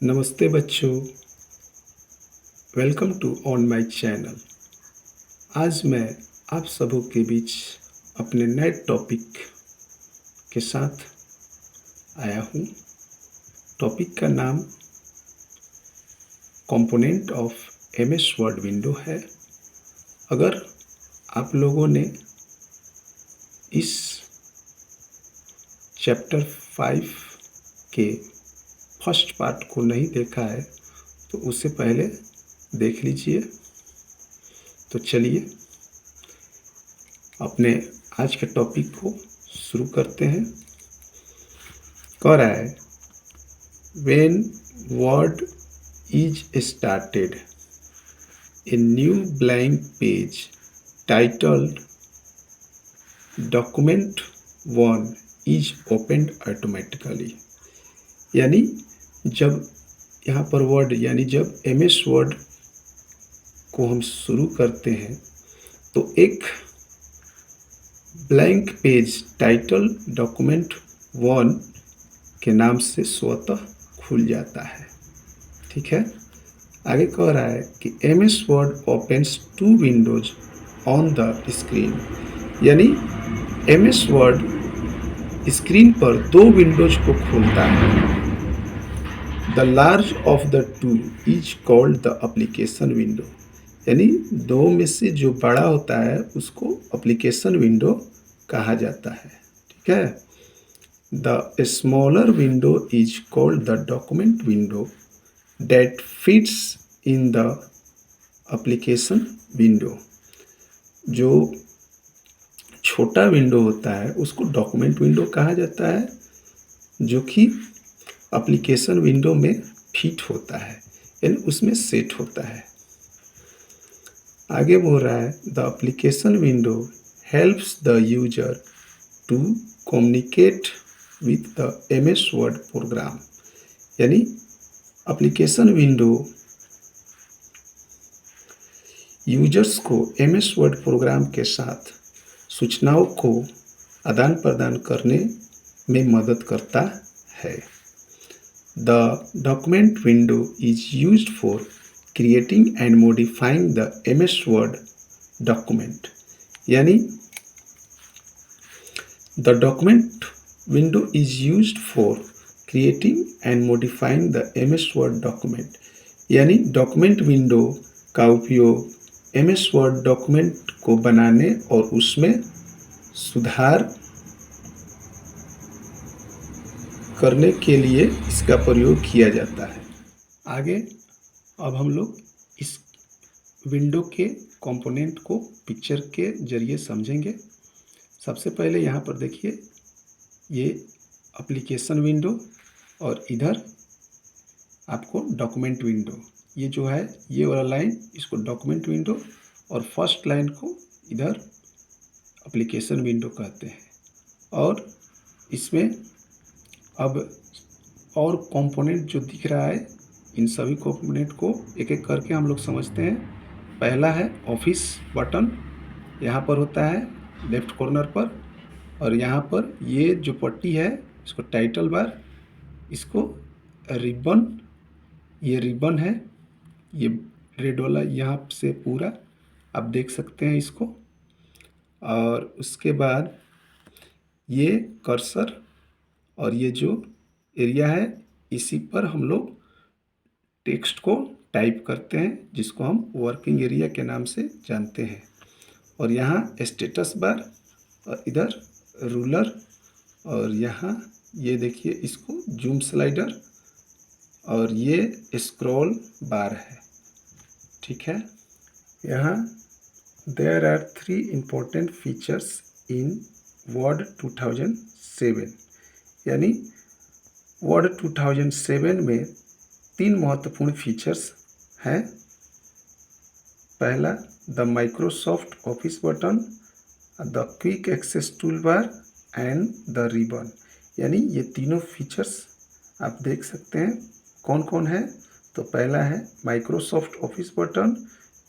नमस्ते बच्चों, welcome to on my channel. आज मैं आप सबों के बीच अपने नए टॉपिक के साथ आया हूँ। टॉपिक का नाम component of MS word window है। अगर आप लोगों ने इस चैप्टर 5 के फर्स्ट पार्ट को नहीं देखा है तो उससे पहले देख लीजिए। तो चलिए अपने आज के टॉपिक को शुरू करते हैं। कह रहा है when word is started a new blank page titled document 1 is opened automatically. यानी जब यहाँ पर वर्ड यानी जब एमएस वर्ड को हम शुरू करते हैं तो एक ब्लैंक पेज टाइटल डॉक्यूमेंट 1 के नाम से स्वतः खुल जाता है। ठीक है, आगे कह रहा है कि MS word opens 2 Windows on the screen. यानी एमएस वर्ड स्क्रीन पर 2 विंडोज को खोलता है। The large of the 2 is called the application window. यानी दो में से जो बड़ा होता है उसको एप्लीकेशन विंडो कहा जाता है। ठीक है, the smaller window is called the document window that fits in the application window. जो छोटा विंडो होता है उसको डॉक्यूमेंट विंडो कहा जाता है, जो कि एप्लीकेशन विंडो में फिट होता है, यानी उसमें सेट होता है। आगे बोल रहा है the application window helps the user to communicate with the MS Word program. यानी एप्लीकेशन विंडो यूजर्स को एमएस वर्ड प्रोग्राम के साथ सूचनाओं को आदान प्रदान करने में मदद करता है। The document window is used for creating and modifying the MS Word document। यानी the document window is used for creating and modifying the MS Word document। यानी डॉक्यूमेंट विंडो का उपयोग MS Word डॉक्यूमेंट को बनाने और उसमें सुधार करने के लिए इसका प्रयोग किया जाता है। आगे अब हम लोग इस विंडो के कंपोनेंट को पिक्चर के जरिए समझेंगे। सबसे पहले यहाँ पर देखिए, ये एप्लीकेशन विंडो और इधर आपको डॉक्यूमेंट विंडो। ये जो है ये वाला लाइन इसको डॉक्यूमेंट विंडो और फर्स्ट लाइन को इधर एप्लीकेशन विंडो कहते हैं। और इसमें अब और कंपोनेंट जो दिख रहा है, इन सभी कंपोनेंट को एक एक करके हम लोग समझते हैं। पहला है ऑफिस बटन, यहाँ पर होता है लेफ्ट कॉर्नर पर, और यहाँ पर ये जो पट्टी है इसको टाइटल बार, इसको रिबन, ये रिबन है, ये रेड वाला यहाँ से पूरा आप देख सकते हैं इसको। और उसके बाद ये कर्सर और ये जो एरिया है इसी पर हम लोग टेक्स्ट को टाइप करते हैं, जिसको हम वर्किंग एरिया के नाम से जानते हैं। और यहाँ स्टेटस बार और इधर रूलर, और यहाँ ये देखिए इसको जूम स्लाइडर, और ये स्क्रॉल बार है। ठीक है, यहाँ there are 3 important features in Word 2007। यानी वर्ड 2007 में 3 महत्वपूर्ण फीचर्स हैं। पहला the Microsoft Office button, the quick access tool bar and the ribbon. यानी ये तीनों फीचर्स आप देख सकते हैं कौन कौन है। तो पहला है माइक्रोसॉफ्ट ऑफिस बटन,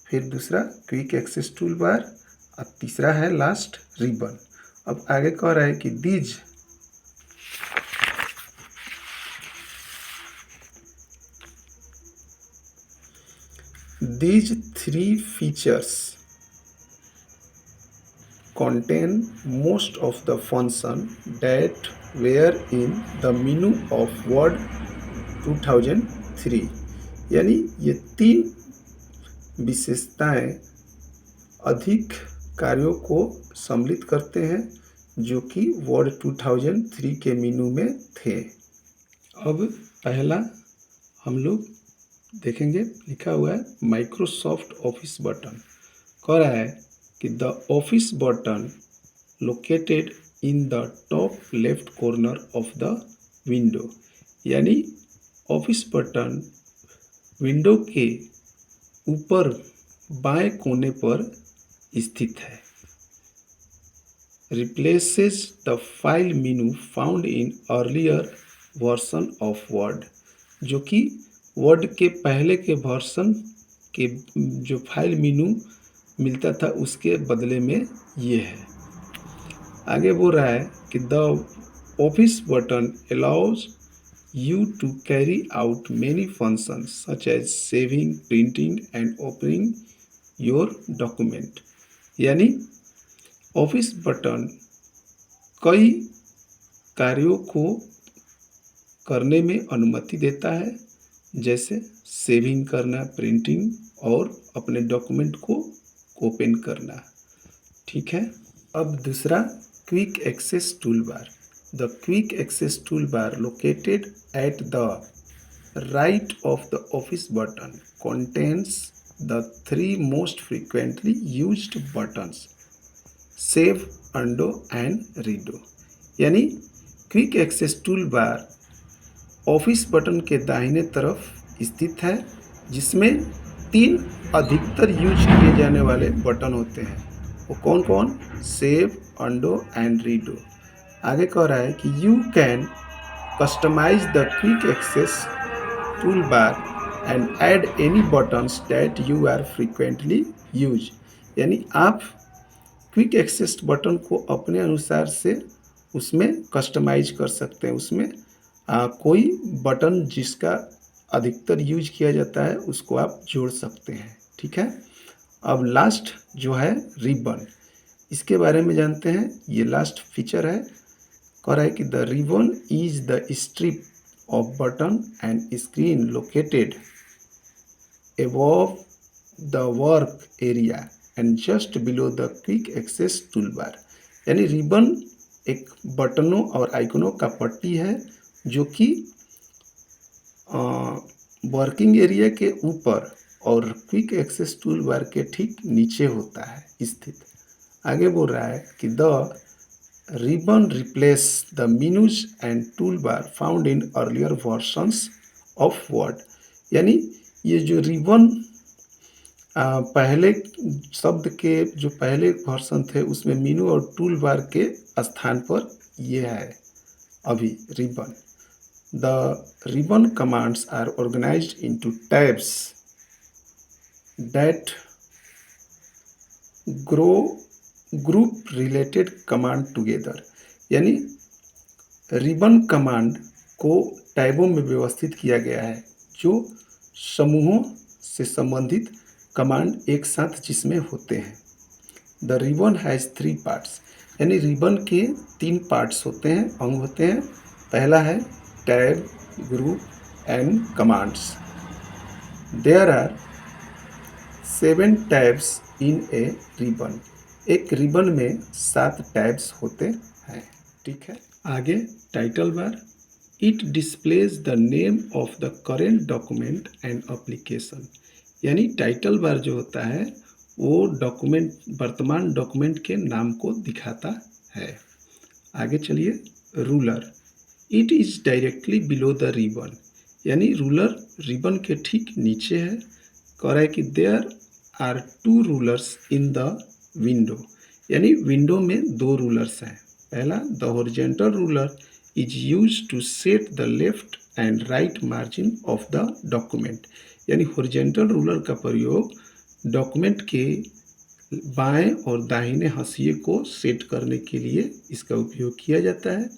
फिर दूसरा क्विक एक्सेस टूल बार, और तीसरा है लास्ट रिबन। अब आगे कह रहा है कि these These three features contain most of the function that were in the menu of Word 2003। यानी ये तीन विशेषताएं अधिक कार्यों को सम्मिलित करते हैं जो कि वर्ड 2003 के मेनू में थे। अब पहला हम लोग देखेंगे, लिखा हुआ है माइक्रोसॉफ्ट ऑफिस बटन। कह रहा है कि the Office button located in the top left corner of the window. यानी ऑफिस बटन विंडो के ऊपर बाएं कोने पर स्थित है। Replaces the file menu found in earlier version of Word. जो कि वर्ड के पहले के वर्सन के जो फाइल मेनू मिलता था उसके बदले में ये है। आगे बोल रहा है कि the Office button allows you to carry out many functions such as saving, printing and opening your document। यानी ऑफिस बटन कई कार्यों को करने में अनुमति देता है, जैसे सेविंग करना, प्रिंटिंग और अपने डॉक्यूमेंट को ओपन करना। ठीक है। अब दूसरा quick access tool bar. The quick access toolbar located at the right of the office button contains the three most frequently used buttons: save, undo and redo। यानी quick access tool bar Office button के दाहिने तरफ स्थित है, जिसमें तीन अधिकतर use किए जाने वाले बटन होते हैं। वो कौन कौन? Save, undo and redo. आगे कह रहा है कि you can customize the quick access tool bar and add any buttons that you are frequently use. यानी आप क्विक एक्सेस बटन को अपने अनुसार से उसमें कस्टमाइज कर सकते हैं। उसमें कोई बटन जिसका अधिकतर यूज किया जाता है उसको आप जोड़ सकते हैं। ठीक है। अब लास्ट जो है रिबन, इसके बारे में जानते हैं। ये लास्ट फीचर है। कह रहा है कि the ribbon is the strip of button and screen located above the work area and just below the quick access tool bar. यानी रिबन एक बटनों और आइकनों का पट्टी है जो कि वर्किंग एरिया के ऊपर और क्विक एक्सेस टूल बार के ठीक नीचे होता है स्थित। आगे बोल रहा है कि the ribbon replace the menus and tool bar found in earlier versions of word. यानी ये जो रिबन पहले शब्द के जो पहले वर्जन थे उसमें मेनू और टूल बार के स्थान पर ये है अभी ribbon. The ribbon commands are organized into tabs that group related command together. यानी रिबन कमांड को टैबों में व्यवस्थित किया गया है जो समूहों से संबंधित कमांड एक साथ जिसमें होते हैं। The ribbon has 3 parts. यानी रिबन के 3 पार्ट्स होते हैं, अंग होते हैं। पहला है tab, group and commands. There are 7 tabs in a ribbon. एक रिबन में 7 टैब्स होते हैं। ठीक है। आगे title bar. It displays the name of the current document and application. यानी टाइटल बार जो होता है वो डॉक्यूमेंट, वर्तमान डॉक्यूमेंट के नाम को दिखाता है। आगे चलिए ruler. It is directly below the ribbon. यानी रूलर रिबन के ठीक नीचे है। कह रहा है कि there are 2 rulers in the window. यानी विंडो में 2 रूलर्स हैं। पहला the horizontal ruler is use to set the left and right margin of the document. यानी हॉरिजॉन्टल रूलर का प्रयोग डॉक्यूमेंट के बाएं और दाहिने हाशिए को सेट करने के लिए इसका उपयोग किया जाता है।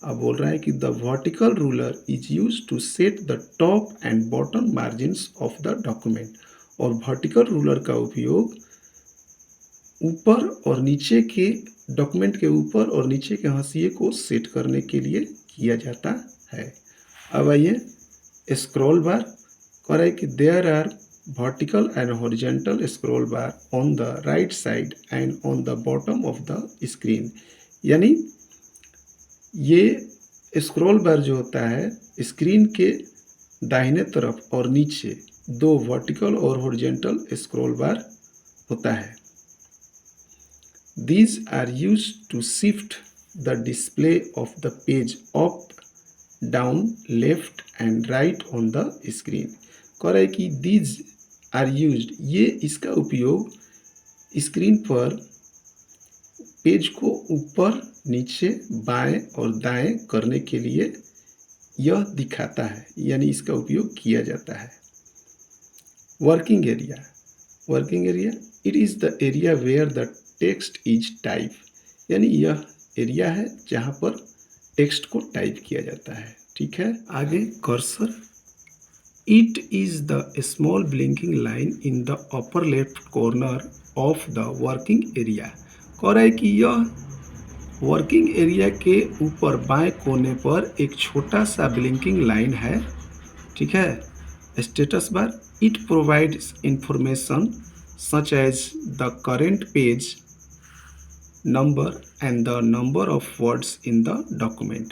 अब बोल रहा है कि the vertical ruler is use to set the top and bottom margins of the document. और वर्टिकल रूलर का उपयोग ऊपर और नीचे के डॉक्यूमेंट के ऊपर और नीचे के हाशिए को सेट करने के लिए किया जाता है। अब आइए स्क्रॉल बार कह रहा है कि there are vertical and horizontal scroll bar on the right side and on the bottom of the screen. यानी ये स्क्रॉल बार जो होता है स्क्रीन के दाहिने तरफ और नीचे दो वर्टिकल और हॉरिजॉन्टल स्क्रॉल बार होता है। These are used to shift the display of the page up, down, left and right on the screen। कह रहा है कि these are used, ये इसका उपयोग स्क्रीन पर पेज को ऊपर नीचे बाएं और दाएं करने के लिए यह दिखाता है, यानी इसका उपयोग किया जाता है। Working area, working area it is the area where the text is type, यानी यह एरिया है जहाँ पर टेक्स्ट को टाइप किया जाता है। ठीक है, आगे cursor, it is the small blinking line in the upper left corner of the working area. कह रहा है कि यह वर्किंग एरिया के ऊपर बाएं कोने पर एक छोटा सा ब्लिंकिंग लाइन है। ठीक है, status bar, it provides information such as the current page number and the number of words in the document।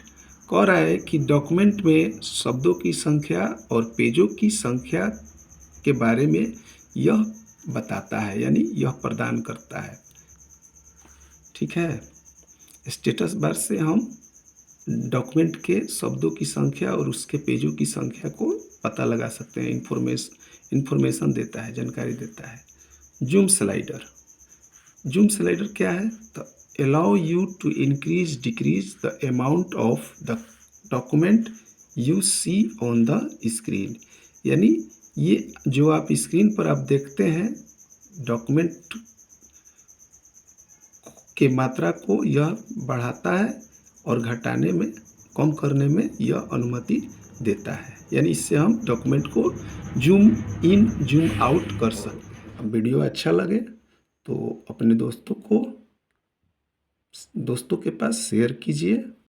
कह रहा है कि डॉक्यूमेंट में शब्दों की संख्या और पेजों की संख्या के बारे में यह बताता है, यानी यह प्रदान करता है। ठीक है, स्टेटस बार से हम डॉक्यूमेंट के शब्दों की संख्या और उसके पेजों की संख्या को पता लगा सकते हैं, इंफॉर्मेशन देता है, जानकारी देता है। जूम स्लाइडर, जूम स्लाइडर क्या है? तो allow you to increase decrease the amount of the document you see on the screen. यानी ये जो आप स्क्रीन पर आप देखते हैं डॉक्यूमेंट के मात्रा को यह बढ़ाता है और घटाने में, कम करने में यह अनुमति देता है। यानी इससे हम डॉक्यूमेंट को जूम इन जूम आउट कर सकते हैं। वीडियो अच्छा लगे तो अपने दोस्तों के पास शेयर कीजिए।